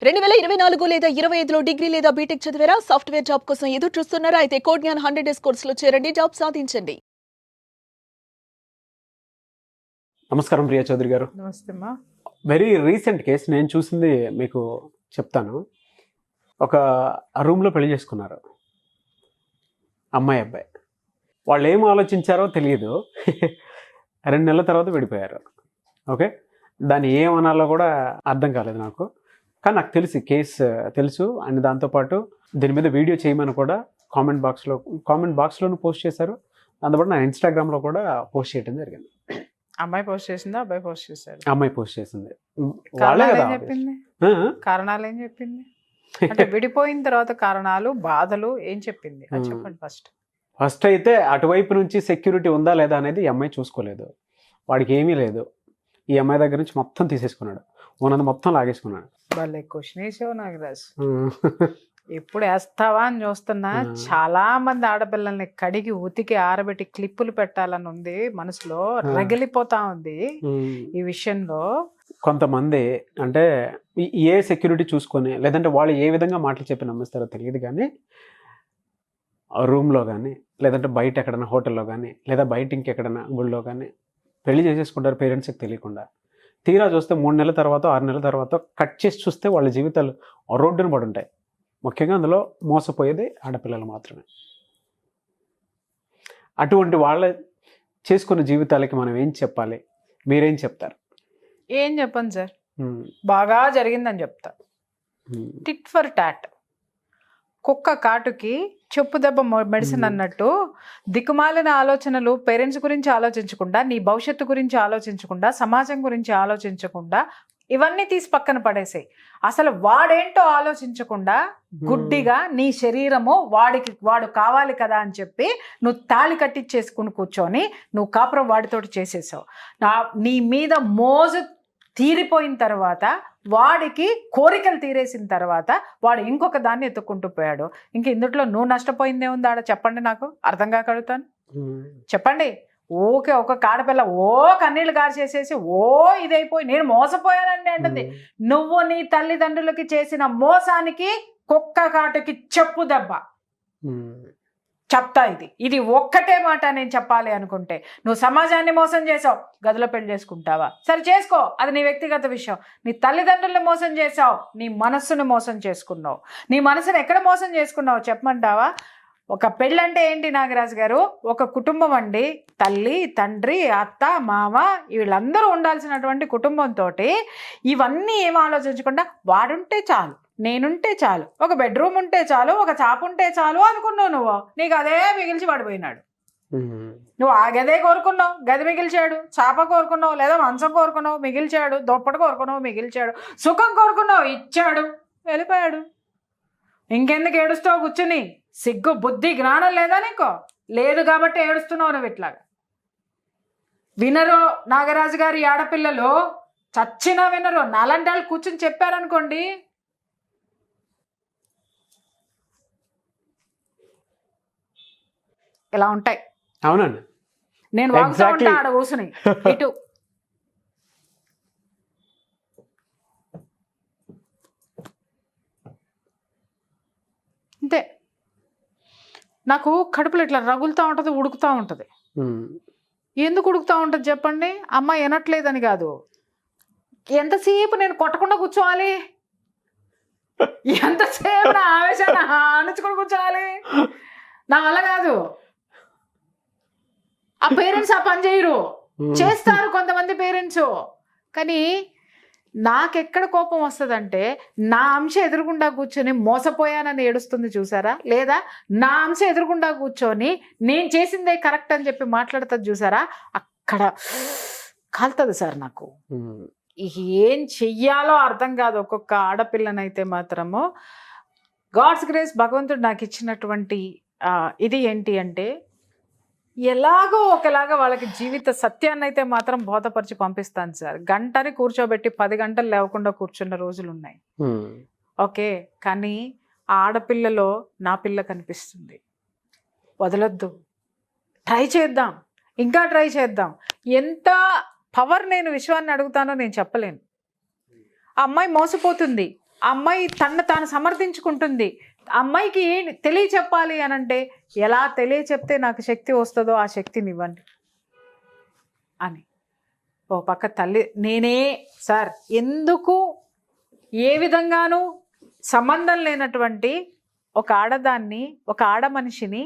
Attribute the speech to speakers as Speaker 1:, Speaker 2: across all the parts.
Speaker 1: 2024 లేదా 25లో డిగ్రీ లేదా బీటెక్ చదివారా? సాఫ్ట్‌వేర్ జాబ్ కోసం ఎదురు చూస్తున్నారా? అయితే కోడ్ జ్ఞాన్ 100 డేస్ కోర్సులో చేరండి, జాబ్ సాధించండి.
Speaker 2: నమస్కారం ప్రియా చౌదరి గారు.
Speaker 3: నమస్తే అమ్మా.
Speaker 2: వెరీ రీసెంట్ కేస్ నేను చూసింది మీకు చెప్తాను. ఒక రూమ్లో పెళ్లి చేసుకున్నారు అమ్మాయి అబ్బాయి. వాళ్ళు ఏం ఆలోచించారో తెలియదు. 2 నెలల తర్వాత విడిపోయారు. ఓకే, దాన్ని ఏమనాలో కూడా అర్థం కాలేదు నాకు. కానీ నాకు తెలిసి కేసు తెలుసు. అండ్ దాంతోపాటు దీని మీద వీడియో చేయమని కూడా కామెంట్ బాక్స్లోనూ పోస్ట్ చేశారు. దాంతోపాటు నా ఇన్స్టాగ్రామ్లో కూడా పోస్ట్ చేయడం జరిగింది.
Speaker 3: అమ్మాయి పోస్ట్ చేసిందా, అబ్బాయి పోస్ట్ చేశారు?
Speaker 2: అమ్మాయి పోస్ట్ చేసింది.
Speaker 3: కారణాలు ఏం చెప్పింది? అంటే విడిపోయిన తర్వాత కారణాలు, బాధలు ఏం చెప్పింది అది చెప్పండి.
Speaker 2: ఫస్ట్ అయితే అటువైపు నుంచి సెక్యూరిటీ ఉందా లేదా అనేది ఈ అమ్మాయి చూసుకోలేదు. వాడికి ఏమీ లేదు. ఈ అమ్మాయి దగ్గర నుంచి మొత్తం తీసేసుకున్నాడు, ఉన్నది మొత్తం లాగేసుకున్నాడు.
Speaker 3: వాళ్ళే క్వశ్చన్ వేసావు నాగరాజ్. ఎప్పుడు వేస్తావా అని చూస్తున్నా. చాలా మంది ఆడపిల్లల్ని కడిగి ఉతికి ఆరబెట్టి క్లిప్పులు పెట్టాలని ఉంది మనసులో, రగిలిపోతా ఉంది ఈ విషయంలో.
Speaker 2: కొంతమంది అంటే ఏ సెక్యూరిటీ చూసుకొని, లేదంటే వాళ్ళు ఏ విధంగా మాటలు చెప్పి నమ్మిస్తారో తెలియదు, కానీ రూమ్లో కానీ, లేదంటే బయట ఎక్కడైనా హోటల్లో కానీ, లేదా బయట ఇంకెక్కడైనా గుళ్ళో కానీ పెళ్లి చేసేసుకుంటారు పేరెంట్స్కి తెలియకుండా. తీరా చూస్తే 3 నెలల తర్వాత 6 నెలల తర్వాత కట్ చేసి చూస్తే వాళ్ళ జీవితాలు రోడ్డున పడి ఉంటాయి. ముఖ్యంగా అందులో మోసపోయేది ఆడపిల్లలు మాత్రమే. అటువంటి వాళ్ళ చేసుకున్న జీవితాలకి మనం ఏం చెప్పాలి? మీరేం చెప్తారు?
Speaker 3: ఏం చెప్పండి సార్, బాగా జరిగిందని చెప్తా. టిట్ ఫర్ టాట్, కుక్క కాటుకి చెప్పు దెబ్బ మెడిసిన్ అన్నట్టు దిక్కుమాలిన ఆలోచనలు పేరెంట్స్ గురించి ఆలోచించకుండా, నీ భవిష్యత్తు గురించి ఆలోచించకుండా, సమాజం గురించి ఆలోచించకుండా ఇవన్నీ తీసి పక్కన పడేసాయి. అసలు వాడేంటో ఆలోచించకుండా గుడ్డిగా నీ శరీరము వాడు కావాలి కదా అని చెప్పి నువ్వు తాళి కట్టించేసుకుని కూర్చొని నువ్వు కాపురం వాడితోటి చేసేసావు. నీ మీద మోజు తీరిపోయిన తర్వాత, వాడికి కోరికలు తీరేసిన తర్వాత వాడు ఇంకొక దాన్ని ఎత్తుక్కుంటూ పోయాడు. ఇంక ఇందులో నువ్వు నష్టపోయిందే ఉంది ఆడ? చెప్పండి, నాకు అర్థం కాక అడుగుతాను. చెప్పండి. ఓకే, ఒక ఆడపిల్ల కన్నీళ్ళు గార్చేసేసి ఇదైపోయి నేను మోసపోయానండి అంటుంది. నువ్వు నీ తల్లిదండ్రులకి చేసిన మోసానికి కుక్క కాటుకి చెప్పు దెబ్బ చెప్తా. ఇది ఒక్కటే మాట నేను చెప్పాలి అనుకుంటే, నువ్వు సమాజాన్ని మోసం చేసావు, గదిలో పెళ్లి చేసుకుంటావా? సరే చేసుకో, అది నీ వ్యక్తిగత విషయం. నీ తల్లిదండ్రుల్ని మోసం చేసావు, నీ మనస్సును మోసం చేసుకున్నావు. నీ మనసును ఎక్కడ మోసం చేసుకున్నావు చెప్పమంటావా? ఒక పెళ్ళంటే ఏంటి నాగరాజు గారు? ఒక కుటుంబం అండి. తల్లి, తండ్రి, అత్త, మామ వీళ్ళందరూ ఉండాల్సినటువంటి కుటుంబంతో ఇవన్నీ ఏం ఆలోచించకుండా వాడుంటే చాలు, నేనుంటే చాలు, ఒక బెడ్రూమ్ ఉంటే చాలు, ఒక చాప ఉంటే చాలు అనుకున్నావు నువ్వు. నీకు అదే మిగిల్చి పడిపోయినాడు. నువ్వు ఆ గదే కోరుకున్నావు, గది మిగిల్చాడు. చాప కోరుకున్నావు, లేదా మంచం కోరుకున్నావు, మిగిల్చాడు. దుప్పటి కోరుకున్నావు, మిగిల్చాడు. సుఖం కోరుకున్నావు, ఇచ్చాడు, వెళ్ళిపోయాడు. ఇంకెందుకు ఏడుస్తావు కూర్చుని? సిగ్గు, బుద్ధి, జ్ఞానం లేదా నీకు? లేదు కాబట్టి ఏడుస్తున్నావు నువ్వు ఇట్లాగా. వినరు నాగరాజు గారి ఆడపిల్లలు, చచ్చినా వినరు. నాలంటి వాళ్ళు కూర్చుని చెప్పారనుకోండి, ఇలా ఉంటాయి.
Speaker 2: అవునండి,
Speaker 3: నేను వాగుతూ ఉంటా ఆడ కూర్చుని ఇటు. అంతే. నాకు కడుపులో ఇట్లా రగులుతూ ఉంటుంది, ఉడుకుతూ ఉంటుంది. ఎందుకు ఉడుకుతూ ఉంటుంది చెప్పండి? అమ్మ వినట్లేదని కాదు. ఎంతసేపు నేను కొట్టకుండా కూర్చోవాలి? ఎంతసేపు నా ఆవేశాన్ని అణుచుకొని కూర్చోవాలి? నా వల్ల కాదు. ఆ పేరెంట్స్ ఆ పని చేయరు, చేస్తారు కొంతమంది పేరెంట్స్. కానీ నాకెక్కడ కోపం వస్తుందంటే, నా అంశ ఎదురుగుండా కూర్చొని మోసపోయానని ఏడుస్తుంది చూసారా, లేదా నా అంశ ఎదురుగుండా కూర్చొని నేను చేసిందే కరెక్ట్ అని చెప్పి మాట్లాడుతుంది చూసారా, అక్కడ కాలుతుంది సార్ నాకు. ఏం చెయ్యాలో అర్థం కాదు ఒక్కొక్క ఆడపిల్లనైతే మాత్రము. గాడ్స్ గ్రేస్, భగవంతుడు నాకు ఇచ్చినటువంటి ఇది ఏంటి అంటే, ఎలాగో ఒకలాగా వాళ్ళకి జీవిత సత్యాన్ని అయితే మాత్రం బోధపరిచి పంపిస్తాను సార్. గంటని కూర్చోబెట్టి 10 గంటలు లేవకుండా కూర్చున్న రోజులు ఉన్నాయి. ఓకే, కానీ ఆ ఆడపిల్లలో నా పిల్ల కనిపిస్తుంది. వదలొద్దు, ట్రై చేద్దాం, ఇంకా ట్రై చేద్దాం. ఎంత పవర్ నేను విశ్వాన్ని అడుగుతానో నేను చెప్పలేను. ఆ అమ్మాయి మోసపోతుంది, ఆ అమ్మాయి తను తాను సమర్థించుకుంటుంది. ఆ అమ్మాయికి తెలియచెప్పాలి అని అంటే ఎలా తెలియచెప్తే నాకు శక్తి వస్తుందో ఆ శక్తిని ఇవ్వండి అని. ఓ పక్క తల్లి నేనే సార్ ఎందుకు ఏ విధంగానూ సంబంధం లేనటువంటి ఒక ఆడదాన్ని, ఒక ఆడ మనిషిని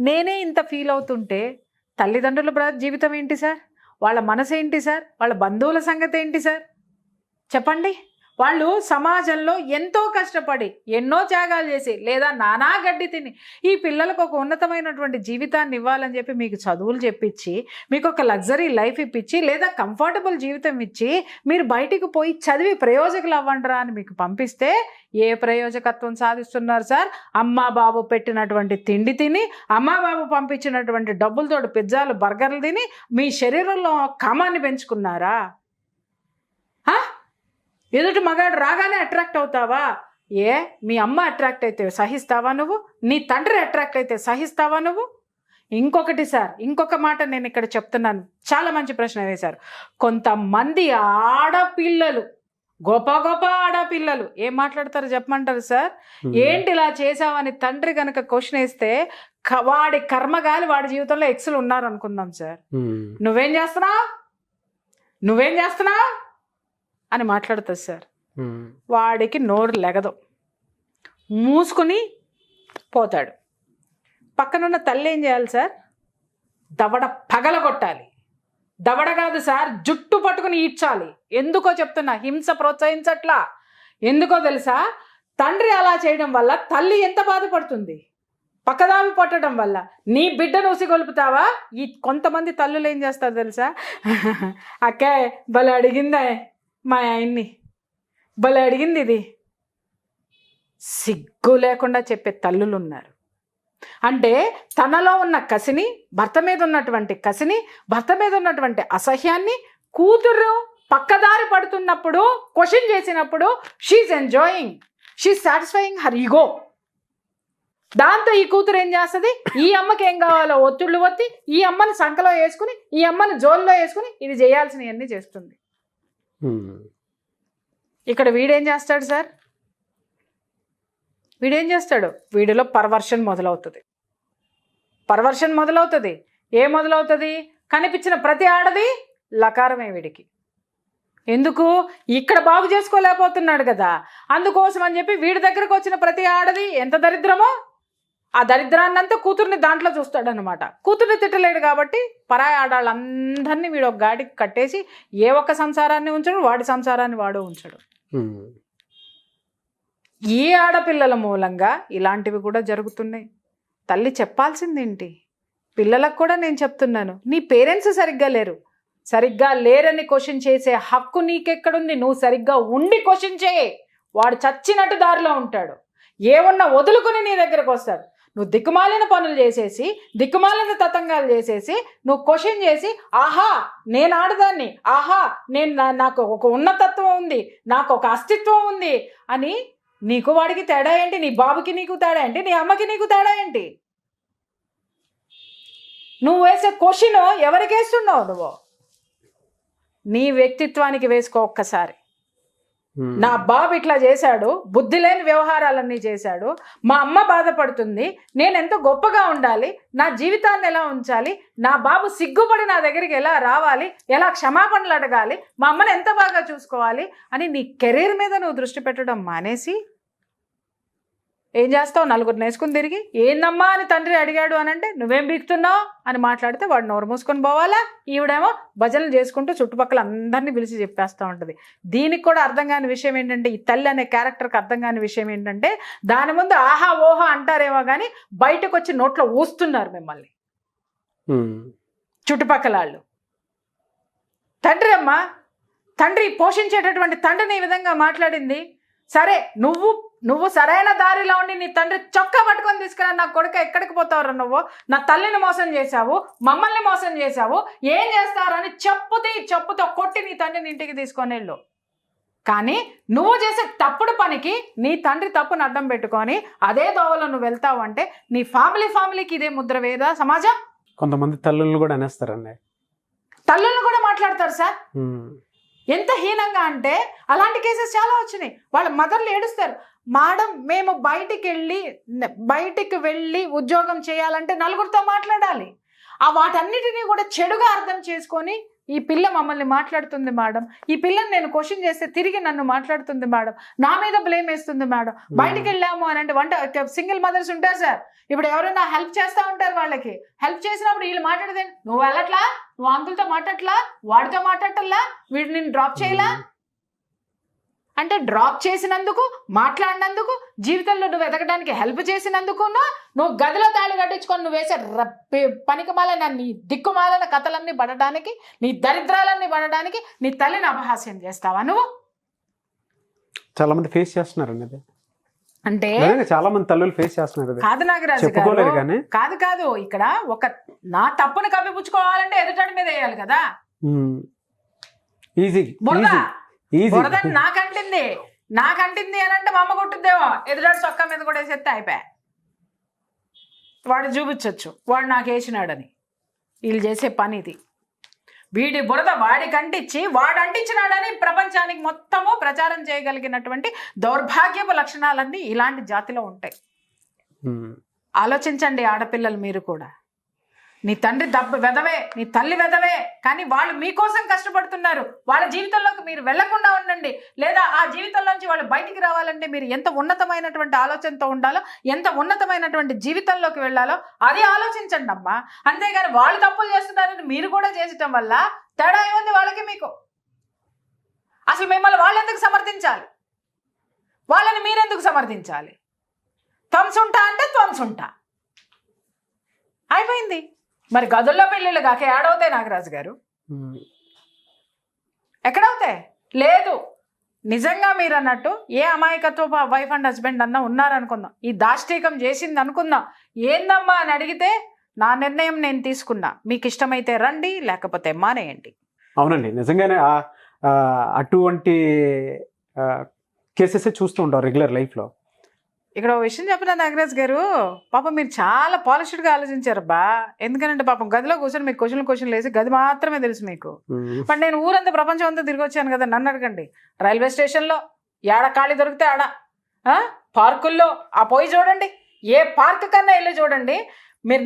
Speaker 3: నేనే ఇంత ఫీల్ అవుతుంటే తల్లిదండ్రుల జీవితం ఏంటి సార్? వాళ్ళ మనసు ఏంటి సార్? వాళ్ళ బంధువుల సంగతి ఏంటి సార్? చెప్పండి. వాళ్ళు సమాజంలో ఎంతో కష్టపడి ఎన్నో త్యాగాలు చేసి లేదా నానా గడ్డి తిని ఈ పిల్లలకు ఒక ఉన్నతమైనటువంటి జీవితాన్ని ఇవ్వాలని చెప్పి మీకు చదువులు చెప్పించి మీకు ఒక లగ్జరీ లైఫ్ ఇప్పించి లేదా కంఫర్టబుల్ జీవితం ఇచ్చి మీరు బయటికి పోయి చదివి ప్రయోజకులు అవ్వండిరా అని మీకు పంపిస్తే ఏ ప్రయోజకత్వం సాధిస్తున్నారు సార్? అమ్మా బాబు పెట్టినటువంటి తిండి తిని, అమ్మా బాబు పంపించినటువంటి డబ్బులతోటి పిజ్జాలు బర్గర్లు తిని మీ శరీరంలో కామాన్ని పెంచుకున్నారా? ఎదుటి మగాడు రాగానే అట్రాక్ట్ అవుతావా? మీ అమ్మ అట్రాక్ట్ అయితే సహిస్తావా నువ్వు? నీ తండ్రి అట్రాక్ట్ అయితే సహిస్తావా నువ్వు? ఇంకొకటి సార్, ఇంకొక మాట నేను ఇక్కడ చెప్తున్నాను. చాలా మంచి ప్రశ్న వేశారు. కొంతమంది ఆడపిల్లలు, గొప్ప గొప్ప ఆడపిల్లలు ఏం మాట్లాడతారు చెప్పమంటారు సార్? ఏంటి ఇలా చేసావని తండ్రి కనుక క్వశ్చన్ వేస్తే వాడి కర్మగాలి వాడి జీవితంలో ఎక్స్లు ఉన్నారు అనుకుందాం సార్. నువ్వేం చేస్తున్నావు అని మాట్లాడుతుంది సార్. వాడికి నోరు లెగదు, మూసుకుని పోతాడు. పక్కనున్న తల్లి ఏం చేయాలి సార్? దవడ పగలగొట్టాలి. దవడ కాదు సార్, జుట్టు పట్టుకుని ఈడ్చాలి. ఎందుకో చెప్తున్నా, హింస ప్రోత్సహించట్లా. ఎందుకో తెలుసా? తండ్రి అలా చేయడం వల్ల తల్లి ఎంత బాధపడుతుంది. పక్కదామి పట్టడం వల్ల నీ బిడ్డను ఉసిగొలుపుతావా? ఈ కొంతమంది తల్లులు ఏం చేస్తారు తెలుసా? అక్కే భలే అడిగిందే మా ఆయన్ని, భలే అడిగింది ఇది, సిగ్గు లేకుండా చెప్పే తల్లులు ఉన్నారు. అంటే తనలో ఉన్న కసిని, భర్త మీద ఉన్నటువంటి కసిని, భర్త మీద ఉన్నటువంటి అసహ్యాన్ని కూతురు పక్కదారి పడుతున్నప్పుడు క్వశ్చన్ చేసినప్పుడు she's enjoying, she's satisfying her ego. దాంతో ఈ కూతురు ఏం చేస్తుంది? ఈ అమ్మకి ఏం కావాలో ఒత్తిళ్ళు ఒత్తి ఈ అమ్మని సంకలో వేసుకుని, ఈ అమ్మని జోల్లో వేసుకుని ఇది చేయాల్సినవన్నీ చేస్తుంది. ఇక్కడ వీడేం చేస్తాడు సార్? వీడిలో పర్వర్షన్ మొదలవుతుంది. ఏం మొదలవుతుంది? కనిపించిన ప్రతి ఆడది లకారమే వీడికి. ఎందుకు? ఇక్కడ బాగు చేసుకోలేకపోతున్నాడు కదా, అందుకోసం అని చెప్పి వీడి దగ్గరకు వచ్చిన ప్రతి ఆడది ఎంత దరిద్రమో ఆ దరిద్రాన్నంతా కూతుర్ని దాంట్లో చూస్తాడు అనమాట. కూతుర్ని తిట్టలేడు కాబట్టి పరాయి ఆడాళ్ళందరినీ వీడు ఒక గాడికి కట్టేసి ఏ ఒక్క సంసారాన్ని ఉంచడు, వాడి సంసారాన్ని వాడు ఉంచడు. ఈ ఆడపిల్లల మూలంగా ఇలాంటివి కూడా జరుగుతున్నాయి. తల్లి చెప్పాల్సిందేంటి? పిల్లలకు కూడా నేను చెప్తున్నాను, నీ పేరెంట్స్ సరిగ్గా లేరని క్వశ్చన్ చేసే హక్కు నీకెక్కడుంది? నువ్వు సరిగ్గా ఉండి క్వశ్చన్ చేయి. వాడు చచ్చినట్టు దారిలో ఉంటాడు, ఏమన్నా వదులుకుని నీ దగ్గరకు వస్తాడు. నువ్వు దిక్కుమాలిన పనులు చేసేసి, దిక్కుమాలిన తతంగాలు చేసేసి, నువ్వు క్వశ్చన్ చేసి ఆహా నేను ఆడదాన్ని, ఆహా నాకు ఒక ఉన్నతత్వం ఉంది, నాకు ఒక అస్తిత్వం ఉంది అని నీకు వాడికి తేడా ఏంటి? నీ బాబుకి నీకు తేడా ఏంటి? నీ అమ్మకి నీకు తేడా ఏంటి? నువ్వు వేసే క్వశ్చన్ ఎవరికి వేస్తున్నావు? నువ్వు నీ వ్యక్తిత్వానికి వేసుకో ఒక్కసారి. నా బాబు ఇట్లా చేశాడు, బుద్ధి లేని వ్యవహారాలన్నీ చేశాడు, మా అమ్మ బాధపడుతుంది, నేను ఎంత గొప్పగా ఉండాలి, నా జీవితాన్ని ఎలా ఉంచాలి, నా బాబు సిగ్గుపడి నా దగ్గరికి ఎలా రావాలి, ఎలా క్షమాపణలు అడగాలి, మా అమ్మని ఎంత బాగా చూసుకోవాలి అని నీ కెరీర్ మీద నువ్వు దృష్టి పెట్టడం మానేసి ఏం చేస్తావు? నలుగురు నేసుకుని తిరిగి ఏందమ్మా అని తండ్రి అడిగాడు అని అంటే నువ్వేం బీక్తున్నావు అని మాట్లాడితే వాడు నోరు మూసుకొని పోవాలా, ఈవిడేమో భజనలు చేసుకుంటూ చుట్టుపక్కల అందరినీ పిలిచి చెప్పేస్తూ ఉంటుంది. దీనికి కూడా అర్థం కాని విషయం ఏంటంటే, ఈ తల్లి అనే క్యారెక్టర్కి అర్థం కాని విషయం ఏంటంటే, దాని ముందు ఆహా ఓహో అంటారేమో కానీ బయటకు వచ్చి నోట్లో ఊస్తున్నారు మిమ్మల్ని చుట్టుపక్కల వాళ్ళు. తండ్రి అమ్మా, తండ్రి పోషించేటటువంటి తండ్రిని ఈ విధంగా మాట్లాడింది. సరే నువ్వు సరైన దారిలో ఉండి నీ తండ్రి చొక్కా పట్టుకొని తీసుకురా, నా కొడుక ఎక్కడికి పోతావురా నువ్వు, నా తల్లిని మోసం చేశావు, మమ్మల్ని మోసం చేశావు, ఏం చేస్తారని చెప్పుతో కొట్టి నీ తండ్రిని ఇంటికి తీసుకొని వెళ్ళు. కానీ నువ్వు చేసే తప్పుడు పనికి నీ తండ్రి తప్పును అడ్డం పెట్టుకొని అదే దోవలో నువ్వు వెళ్తావు అంటే నీ ఫ్యామిలీకి ఇదే ముద్ర వేదా సమాజం?
Speaker 2: కొంతమంది తల్లులను కూడా అనేస్తారండి,
Speaker 3: తల్లులను కూడా మాట్లాడతారు సార్. ఎంత హీనంగా అంటే అలాంటి కేసెస్ చాలా వచ్చినాయి. వాళ్ళ మదర్లు ఏడుస్తారు, మేడం మేము బయటికి వెళ్ళి ఉద్యోగం చేయాలంటే నలుగురితో మాట్లాడాలి. వాటన్నిటినీ కూడా చెడుగా అర్థం చేసుకొని ఈ పిల్ల మమ్మల్ని మాట్లాడుతుంది మేడం, ఈ పిల్లని నేను క్వశ్చన్ చేస్తే తిరిగి నన్ను మాట్లాడుతుంది మేడం, నా మీద బ్లేమ్ వేస్తుంది మేడం. బయటికి వెళ్ళాము అని అంటే సింగిల్ మదర్స్ ఉంటారు సార్, ఇప్పుడు ఎవరైనా హెల్ప్ చేస్తూ ఉంటారు, వాళ్ళకి హెల్ప్ చేసినప్పుడు వీళ్ళు మాట్లాడదే, నువ్వు వెళ్ళట్లా, నువ్వు అంకుల్తో మాట్లాడట్లా, వాడితో మాట్లాడటల్లా, వీడు నేను డ్రాప్ చేయలా అంటే డ్రాప్ చేసినందుకు, మాట్లాడినందుకు, జీవితంలో నువ్వు ఎదగడానికి హెల్ప్ చేసినందుకు, నువ్వు గదిలో తాళి కట్టించుకొని నువ్వు వేసే పనికిమాలన నీ దిక్కుమాలన కథలన్నీ పడడానికి, నీ దరిద్రాలన్నీ పడడానికి నీ తల్లిని అపహాస్యం చేస్తావా నువ్వు?
Speaker 2: చాలా మంది ఫేస్ చేస్తున్నారు అనేది,
Speaker 3: అంటే
Speaker 2: చాలా మంది తల్లులు ఫేస్ చేస్తున్నారు.
Speaker 3: కాదు నాగరాజు గారు, కాదు ఇక్కడ ఒక నా తప్పుని కప్పిపుచ్చుకోవాలంటే ఎదుటడి మీద వేయాలి కదా.
Speaker 2: ఈజీ
Speaker 3: బురదని నాకంటింది అని అంటే మా అమ్మ కొట్టుద్దేమో, ఎదురాడు చొక్కా మీద కూడా వేసేస్తే అయిపోయా, వాడు చూపించచ్చు వాడు నాకు వేసినాడని. వీళ్ళు చేసే పని ఇది. వీడి బురద వాడికి అంటించి వాడు అంటించినాడని ప్రపంచానికి మొత్తము ప్రచారం చేయగలిగినటువంటి దౌర్భాగ్యపు లక్షణాలన్నీ ఇలాంటి జాతిలో ఉంటాయి. ఆలోచించండి ఆడపిల్లలు, మీరు కూడా. నీ తండ్రి వెదవే, నీ తల్లి వెదవే, కానీ వాళ్ళు మీకోసం కష్టపడుతున్నారు. వాళ్ళ జీవితంలోకి మీరు వెళ్లకుండా ఉండండి, లేదా ఆ జీవితంలోంచి వాళ్ళు బయటికి రావాలంటే మీరు ఎంత ఉన్నతమైనటువంటి ఆలోచనతో ఉండాలో, ఎంత ఉన్నతమైనటువంటి జీవితంలోకి వెళ్ళాలో అది ఆలోచించండి అమ్మా. అంతేగాని వాళ్ళు తప్పులు చేస్తున్నారని మీరు కూడా చేసటం వల్ల తేడా ఏముంది వాళ్ళకి మీకు? అసలు మిమ్మల్ని వాళ్ళు ఎందుకు సమర్థించాలి? వాళ్ళని మీరెందుకు సమర్థించాలి? త్వంసుంటా అంటే త్వంసుంటా అయిపోయింది. మరి గదుల్లో పెళ్ళిళ్ళు కాక ఏడవుతాయి నాగరాజు గారు? ఎక్కడవుతాయి? లేదు. నిజంగా మీరు అన్నట్టు ఏ అమాయకత్వ వైఫ్ అండ్ హస్బెండ్ అన్న ఉన్నారనుకుందాం, ఈ దాష్టీకం చేసింది అనుకుందాం, ఏందమ్మా అని అడిగితే నా నిర్ణయం నేను తీసుకున్నా, మీకు ఇష్టమైతే రండి, లేకపోతే మానేయండి.
Speaker 2: అవునండి, నిజంగానే అటువంటి కేసెస్ చూస్తూ ఉంటాం రెగ్యులర్ లైఫ్లో.
Speaker 3: ఇక్కడ ఒక విషయం చెప్పిన నాగరాజ్ గారు, పాపం మీరు చాలా పాలిష్డ్గా ఆలోచించారు బా. ఎందుకంటే పాపం గదిలో కూర్చొని మీకు క్వశ్చన్లు వేసి గది మాత్రమే తెలుసు మీకు. బట్ నేను ఊరంతా ప్రపంచం అంతా తిరిగి వచ్చాను కదా, నన్ను అడగండి. రైల్వే స్టేషన్లో ఏడ ఖాళీ దొరికితే ఆడ, పార్కుల్లో పోయి చూడండి, ఏ పార్క్ కన్నా వెళ్ళి చూడండి. మీరు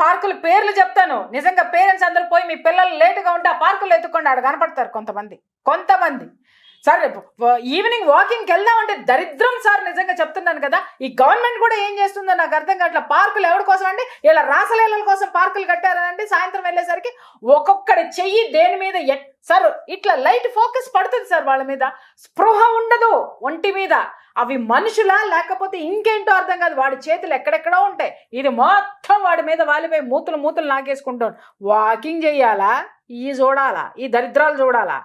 Speaker 3: పార్కుల పేర్లు చెప్తాను, నిజంగా పేరెంట్స్ అందరూ పోయి మీ పిల్లలు లేటుగా ఉంటే ఆ పార్కులు ఎత్తుకోండి, ఆడ కనపడతారు కొంతమంది. సార్ ఈవినింగ్ వాకింగ్కి వెళ్దామంటే దరిద్రం సార్, నిజంగా చెప్తున్నాను కదా. ఈ గవర్నమెంట్ కూడా ఏం చేస్తుందో నాకు అర్థం కావట్లేదు. పార్కులు ఎవరి కోసం అండి? ఇలా రాసలీలల కోసం పార్కులు కట్టారనండి. సాయంత్రం వెళ్ళేసరికి ఒక్కొక్కడి చెయ్యి దేని మీద సార్ ఇట్లా లైట్ ఫోకస్ పడుతుంది సార్, వాళ్ళ మీద స్పృహ ఉండదు ఒంటి మీద. అవి మనుషులా లేకపోతే ఇంకేంటో అర్థం కాదు. వాడి చేతులు ఎక్కడెక్కడో ఉంటాయి, ఇది మొత్తం వాడి మీద వాలిపోయి మూతులు నాకేసుకుంటాను. వాకింగ్ చెయ్యాలా? చూడాలా? ఈ దరిద్రాలు చూడాలా?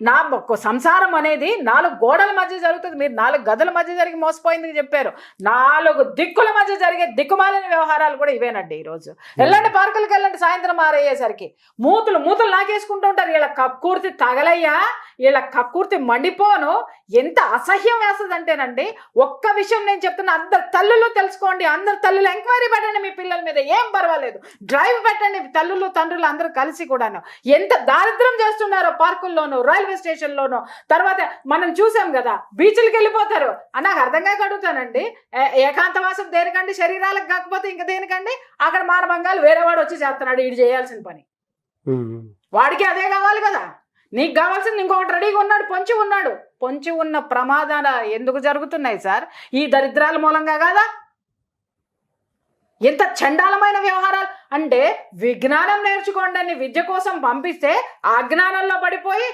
Speaker 3: నా సంసారం అనేది 4 గోడల మధ్య జరుగుతుంది. మీరు 4 గదుల మధ్య జరిగి మోసపోయింది చెప్పారు. 4 దిక్కుల మధ్య జరిగే దిక్కుమాలిన వ్యవహారాలు కూడా ఇవేనండి. ఈరోజు వెళ్ళండి, పార్కులకు వెళ్ళండి, సాయంత్రం 6 అయ్యేసరికి మూతులు నాకేసుకుంటూ ఉంటారు. వీళ్ళ కక్కుర్తి తగలయ్యా, వీళ్ళ కక్కుర్తి మండిపోను. ఎంత అసహ్యం వేస్తుందంటేనండి, ఒక్క విషయం నేను చెప్తున్నా, అందరు తల్లులు తెలుసుకోండి, అందరు తల్లులు ఎంక్వైరీ పెట్టండి మీ పిల్లల మీద, ఏం పర్వాలేదు, డ్రైవ్ పెట్టండి, తల్లులు తండ్రులు అందరూ కలిసి కూడాను. ఎంత దారిద్ర్యం చేస్తున్నారో పార్కుల్లోనూ, రైల్వే స్టేషన్లోనూ. తర్వాత మనం చూసాం కదా, బీచ్లకు వెళ్ళిపోతారు. నాకు అర్థం కాక అడుగుతానండి, ఏకాంతవాసం దేనికండి? శరీరాలకు కాకపోతే ఇంకా దేనికండి? అక్కడ మానభంగాలు వేరేవాడు వచ్చి చేస్తున్నాడు, వీడు చేయాల్సిన పని. వాడికి అదే కావాలి కదా. నీకు కావాల్సింది ఇంకొకటి రెడీగా ఉన్నాడు, పొంచి ఉన్న ప్రమాదాలు ఎందుకు జరుగుతున్నాయి సార్? ఈ దరిద్రాల మూలంగా కాదా? ఎంత చండాలమైన వ్యవహారాలు అంటే, విజ్ఞానం నేర్చుకోండి అని విద్య కోసం పంపిస్తే ఆ జ్ఞానంలో పడిపోయి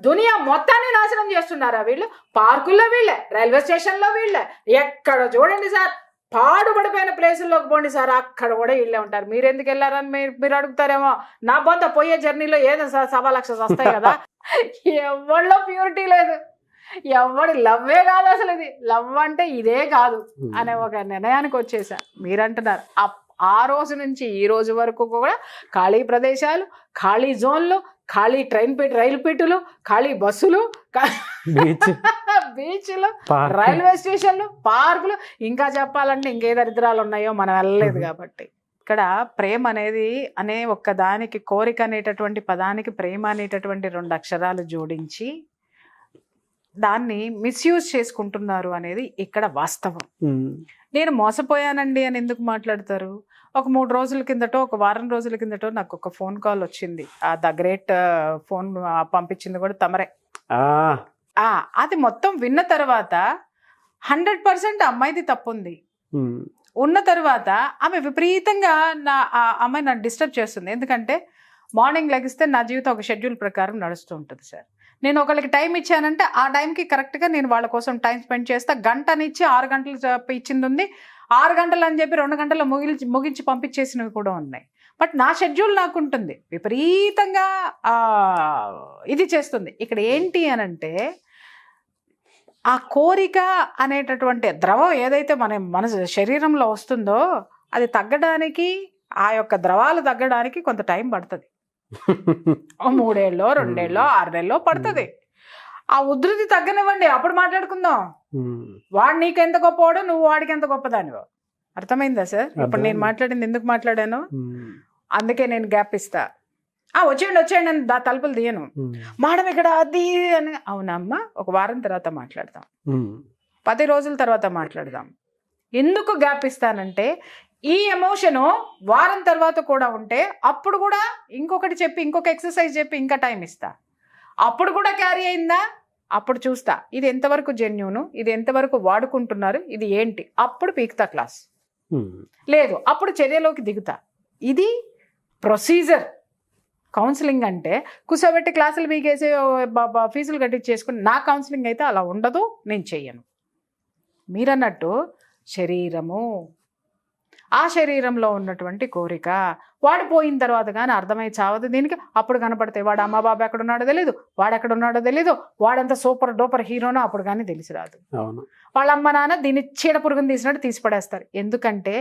Speaker 3: దునియా మొత్తాన్ని నాశనం చేస్తున్నారా వీళ్ళు? పార్కుల్లో వీళ్ళే, రైల్వే స్టేషన్లో వీళ్ళే, ఎక్కడ చూడండి సార్, పాడుపడిపోయిన ప్లేసుల్లోకి పోండి సార్, అక్కడ కూడా వీళ్ళే ఉంటారు. మీరు ఎందుకు వెళ్ళారని మీరు అడుగుతారేమో. నా బొంత పోయే జర్నీలో ఏదో 1.25 లక్షలు వస్తాయి కదా. ఎవరిలో ప్యూరిటీ లేదు, ఎవడి లవ్వే కాదు అసలు. ఇది లవ్ అంటే ఇదే కాదు అనే ఒక నిర్ణయానికి వచ్చేసా. మీరంటున్నారు ఆ రోజు నుంచి ఈ రోజు వరకు కూడా ఖాళీ ప్రదేశాలు, ఖాళీ జోన్లు, ఖాళీ రైలు పెట్టెలు, ఖాళీ బస్సులు, బీచ్లు, రైల్వే స్టేషన్లు, పార్కులు, ఇంకా చెప్పాలంటే ఇంకే దరిద్రాలు ఉన్నాయో మనం వెళ్ళలేదు కాబట్టి. ఇక్కడ ప్రేమ అనేది ఒక్క దానికి, కోరిక అనేటటువంటి పదానికి ప్రేమ అనేటటువంటి 2 అక్షరాలు జోడించి దాన్ని మిస్యూజ్ చేసుకుంటున్నారు అనేది ఇక్కడ వాస్తవం. నేను మోసపోయానండి అని ఎందుకు మాట్లాడతారు? ఒక 3 రోజుల కిందటో, ఒక వారం రోజుల కిందటో నాకు ఒక ఫోన్ కాల్ వచ్చింది. ద గ్రేట్ ఫోన్ పంపించింది కూడా తమరే. అది మొత్తం విన్న తర్వాత 100% అమ్మాయిది తప్పుంది. ఉన్న తర్వాత ఆమె విపరీతంగా ఆ అమ్మాయి నన్ను డిస్టర్బ్ చేస్తుంది. ఎందుకంటే మార్నింగ్ లెగిస్తే నా జీవితం ఒక షెడ్యూల్ ప్రకారం నడుస్తూ ఉంటుంది సార్. నేను ఒకరికి టైం ఇచ్చానంటే ఆ టైంకి కరెక్ట్గా నేను వాళ్ళ కోసం టైం స్పెండ్ చేస్తా. గంటనిచ్చి 6 గంటలు ఇచ్చింది ఉంది, 6 గంటలు అని చెప్పి 2 గంటల్లో ముగించి పంపించేసినవి కూడా ఉన్నాయి. బట్ నా షెడ్యూల్ నాకు ఉంటుంది. విపరీతంగా ఇది చేస్తుంది. ఇక్కడ ఏంటి అనంటే ఆ కోరిక అనేటటువంటి ద్రవం ఏదైతే మన శరీరంలో వస్తుందో అది తగ్గడానికి, ఆ యొక్క ద్రవాలు తగ్గడానికి కొంత టైం పడుతుంది. 3 ఏళ్ళో 2 ఏళ్ళో 6 నెలలో పడుతుంది. ఆ ఉధృతి తగ్గనివ్వండి, అప్పుడు మాట్లాడుకుందాం. వాడు నీకెంత గొప్పవాడు, నువ్వు వాడికి ఎంత గొప్పదానివో. అర్థమైందా సార్? ఇప్పుడు నేను మాట్లాడింది ఎందుకు మాట్లాడాను? అందుకే నేను గ్యాప్ ఇస్తా. వచ్చేయండి నేను తలుపులు తీయను. మేడం ఇక్కడ అది అని. అవునమ్మా, ఒక వారం తర్వాత మాట్లాడదాం, 10 రోజుల తర్వాత మాట్లాడదాం. ఎందుకు గ్యాప్ ఇస్తానంటే ఈ ఎమోషను వారం తర్వాత కూడా ఉంటే అప్పుడు కూడా ఇంకొకటి చెప్పి, ఇంకొక ఎక్సర్సైజ్ చెప్పి ఇంకా టైం ఇస్తా. అప్పుడు కూడా క్యారీ అయిందా అప్పుడు చూస్తా ఇది ఎంతవరకు జెన్యూను, ఇది ఎంతవరకు వాడుకుంటున్నారు, ఇది ఏంటి, అప్పుడు పీకుతా క్లాస్. లేదు అప్పుడు చర్యలోకి దిగుతా. ఇది ప్రొసీజర్. కౌన్సిలింగ్ అంటే కూర్చోబెట్టి క్లాసులు పీకేసి ఫీజులు కట్టించేసుకుని నా కౌన్సిలింగ్ అయితే అలా ఉండదు, నేను చెయ్యను. మీరన్నట్టు శరీరము, ఆ శరీరంలో ఉన్నటువంటి కోరిక వాడిపోయిన తర్వాత కానీ అర్థమై చావదు దీనికి. అప్పుడు కనపడితే వాడు అమ్మ బాబా ఎక్కడ ఉన్నాడో తెలీదు, వాడు ఎక్కడ ఉన్నాడో తెలీదు, వాడంతా సూపర్ డూపర్ హీరోనో అప్పుడు కానీ తెలిసి రాదు. వాళ్ళ అమ్మ నాన్న దీన్ని చీడ పురుగుని తీసినట్టు తీసి పడేస్తారు. ఎందుకంటే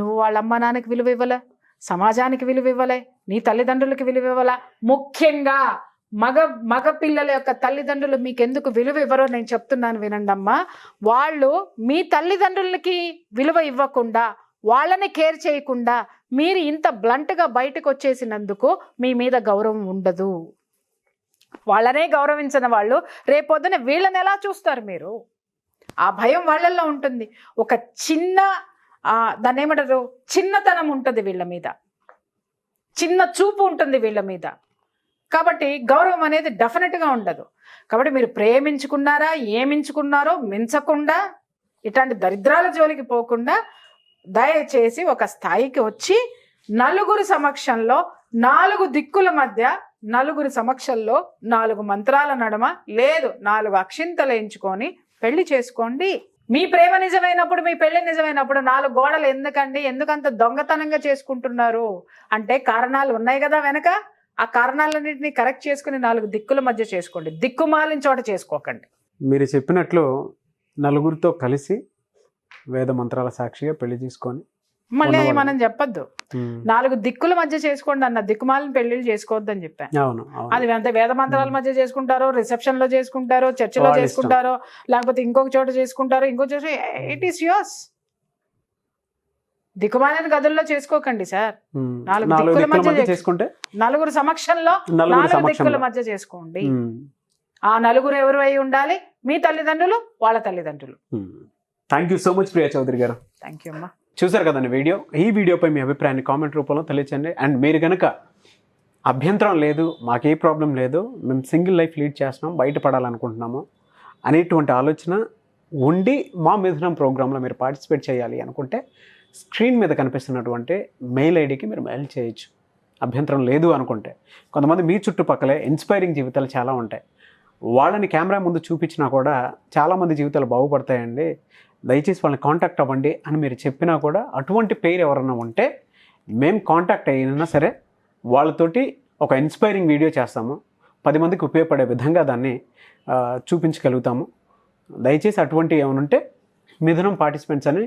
Speaker 3: నువ్వు వాళ్ళ అమ్మ నాన్నకి విలువ ఇవ్వలే, సమాజానికి విలువ ఇవ్వలే, నీ తల్లిదండ్రులకి విలువ ఇవ్వాల. ముఖ్యంగా మగ పిల్లల యొక్క తల్లిదండ్రులు మీకెందుకు విలువ ఇవ్వరో నేను చెప్తున్నాను వినండి అమ్మా. వాళ్ళు మీ తల్లిదండ్రులకి విలువ ఇవ్వకుండా, వాళ్ళని కేర్ చేయకుండా మీరు ఇంత బ్లంట్గా బయటకు వచ్చేసినందుకు మీ మీద గౌరవం ఉండదు. వాళ్ళనే గౌరవించిన వాళ్ళు రేపొద్దున వీళ్ళని ఎలా చూస్తారు మీరు? ఆ భయం వాళ్ళల్లో ఉంటుంది. ఒక చిన్న దాన్ని ఏమంటారు, చిన్నతనం ఉంటుంది వీళ్ళ మీద, చిన్న చూపు ఉంటుంది వీళ్ళ మీద. కాబట్టి గౌరవం అనేది డెఫినెట్గా ఉండదు. కాబట్టి మీరు ప్రేమించుకున్నారా, ఏమించుకున్నారో మించకుండా, ఇట్లాంటి దరిద్రాల జోలికి పోకుండా దయచేసి ఒక స్థాయికి వచ్చి నలుగురు సమక్షంలో, 4 దిక్కుల మధ్య, నలుగురు సమక్షంలో 4 మంత్రాల నడుమ, లేదు 4 అక్షింతలు ఎంచుకొని పెళ్లి చేసుకోండి. మీ ప్రేమ నిజమైనప్పుడు, మీ పెళ్లి నిజమైనప్పుడు 4 గోడలు ఎందుకండి? ఎందుకంత దొంగతనంగా చేసుకుంటున్నారు అంటే కారణాలు ఉన్నాయి కదా వెనక. ఆ కారణాలన్నింటినీ కరెక్ట్ చేసుకుని 4 దిక్కుల మధ్య చేసుకోండి, దిక్కుమాలిన చోట చేసుకోకండి.
Speaker 2: మీరు చెప్పినట్లు నలుగురితో కలిసి వేద మంత్రాల సాక్షిగా పెళ్లి చేసుకొని
Speaker 3: మళ్ళీ మనం చెప్పొద్దు 4 దిక్కుల మధ్య చేసుకోండి అన్న, దిక్కుమాలిన పెళ్లిళ్ళు చేసుకోవద్దు అని చెప్పాను. అది అంతే. వేద మంత్రాల మధ్య చేసుకుంటారో, రిసెప్షన్ లో చేసుకుంటారో, చర్చిలో చేసుకుంటారో, లేకపోతే ఇంకొక చోట చేసుకుంటారో, ఇంకో చోట, ఇట్ ఈస్ యువర్స్. దిక్కుమాలిన గదుల్లో చేసుకోకండి సార్. 4 దిక్కుల మధ్య చేసుకుంటే, నలుగురు సమక్షంలో 4 దిక్కుల మధ్య చేసుకోండి. ఆ నలుగురు ఎవరు అయి ఉండాలి? మీ తల్లిదండ్రులు, వాళ్ళ తల్లిదండ్రులు.
Speaker 2: Thank you so much Priya Chowdary garu.
Speaker 3: Thank you అమ్మా.
Speaker 2: చూసారు కదండి వీడియో. ఈ వీడియోపై మీ అభిప్రాయాన్ని కామెంట్ రూపంలో తెలియచేయండి. అండ్ మీరు కనుక అభ్యంతరం లేదు, మాకే ప్రాబ్లం లేదు, మేము సింగిల్ లైఫ్ లీడ్ చేస్తున్నాం, బయటపడాలనుకుంటున్నాము అనేటువంటి ఆలోచన ఉండి మా మిథునం ప్రోగ్రాంలో మీరు పార్టిసిపేట్ చేయాలి అనుకుంటే స్క్రీన్ మీద కనిపిస్తున్నటువంటి మెయిల్ ఐడికి మీరు మెయిల్ చేయొచ్చు. అభ్యంతరం లేదు అనుకుంటే, కొంతమంది మీ చుట్టుపక్కలే ఇన్స్పైరింగ్ జీవితాలు చాలా ఉంటాయి, వాళ్ళని కెమెరా ముందు చూపించినా కూడా చాలామంది జీవితాలు బాగుపడతాయండి, దయచేసి వాళ్ళని కాంటాక్ట్ అవ్వండి అని మీరు చెప్పినా కూడా, అటువంటి పేరు ఎవరన్నా ఉంటే మేము కాంటాక్ట్ అయినా సరే వాళ్ళతోటి ఒక ఇన్స్పైరింగ్ వీడియో చేస్తాము, 10 మందికి ఉపయోగపడే విధంగా దాన్ని చూపించగలుగుతాము. దయచేసి అటువంటి ఏమైనా ఉంటే మిథునం పార్టిసిపెంట్స్ అని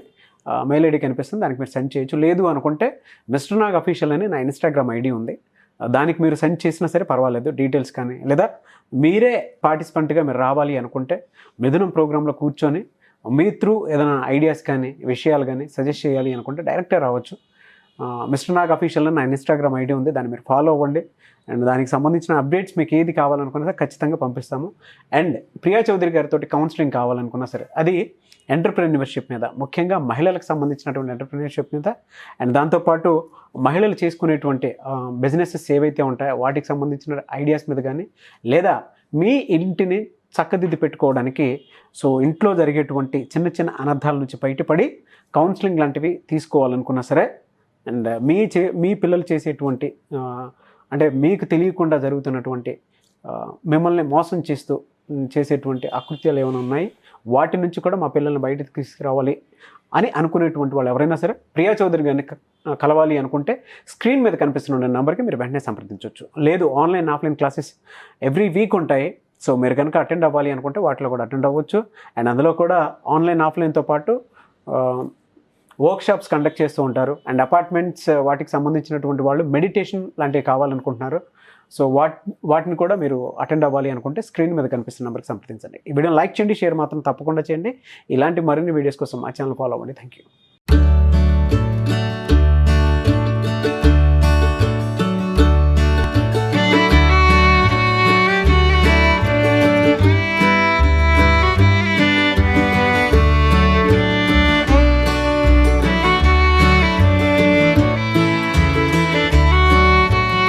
Speaker 2: మెయిల్ ఐడి కనిపిస్తుంది, దానికి మీరు సెండ్ చేయొచ్చు. లేదు అనుకుంటే మిస్టర్ నాగ్ అఫీషియల్ అని నా ఇన్స్టాగ్రామ్ ఐడి ఉంది, దానికి మీరు సెండ్ చేసినా సరే పర్వాలేదు, డీటెయిల్స్ కానీ. లేదా మీరే పార్టిసిపెంట్గా మీరు రావాలి అనుకుంటే మిథునం ప్రోగ్రాంలో కూర్చొని మీ త్రూ ఏదైనా ఐడియాస్ కానీ, విషయాలు కానీ సజెస్ట్ చేయాలి అనుకుంటే డైరెక్ట్గా రావచ్చు. మిస్టర్ నాగ్ అఫీషియల్ నా ఇన్స్టాగ్రామ్ ఐడి ఉంది, దాన్ని మీరు ఫాలో అవ్వండి. అండ్ దానికి సంబంధించిన అప్డేట్స్ మీకు ఏది కావాలనుకున్నా ఖచ్చితంగా పంపిస్తాము. అండ్ ప్రియా చౌదరి గారితో కౌన్సిలింగ్ కావాలనుకున్నా సరే అది ఎంటర్ప్రెన్యూర్షిప్ మీద, ముఖ్యంగా మహిళలకు సంబంధించినటువంటి ఎంటర్ప్రెన్యూర్షిప్ మీద, అండ్ దాంతోపాటు మహిళలు చేసుకునేటువంటి బిజినెసెస్ ఏవైతే ఉంటాయో వాటికి సంబంధించిన ఐడియాస్ మీద కానీ, లేదా మీ ఇంటిని చక్కదిద్ది పెట్టుకోవడానికి సో ఇంట్లో జరిగేటువంటి చిన్న చిన్న అనర్థాల నుంచి బయటపడి కౌన్సిలింగ్ లాంటివి తీసుకోవాలనుకున్నా సరే, అండ్ మీ పిల్లలు చేసేటువంటి అంటే మీకు తెలియకుండా జరుగుతున్నటువంటి మిమ్మల్ని మోసం చేసేటువంటి అకృత్యాలు ఏమైనా ఉన్నాయి, వాటి నుంచి కూడా మా పిల్లల్ని బయటకు తీసుకురావాలి అని అనుకునేటువంటి వాళ్ళు ఎవరైనా సరే ప్రియా చౌదరి గారిని కలవాలి అనుకుంటే స్క్రీన్ మీద కనిపిస్తున్న నెంబర్కి మీరు వెంటనే సంప్రదించవచ్చు. లేదు online offline classes every week ఉంటాయి, సో మీరు కనుక అటెండ్ అవ్వాలి అనుకుంటే వాటిలో కూడా అటెండ్ అవ్వచ్చు. అండ్ అందులో కూడా ఆన్లైన్ ఆఫ్లైన్తో పాటు వర్క్షాప్స్ కండక్ట్ చేస్తూ ఉంటారు. అండ్ అపార్ట్మెంట్స్ వాటికి సంబంధించినటువంటి వాళ్ళు మెడిటేషన్ లాంటివి కావాలనుకుంటున్నారు, సో వాటిని కూడా మీరు అటెండ్ అవ్వాలి అనుకుంటే స్క్రీన్ మీద కనిపిస్తున్న నెంబర్కి సంప్రదించండి. ఈ వీడియో లైక్ చేయండి, షేర్ మాత్రం తప్పకుండా చేయండి. ఇలాంటి మరిన్ని వీడియోస్ కోసం మా ఛానల్ ఫాలో అవ్వండి. Thank you.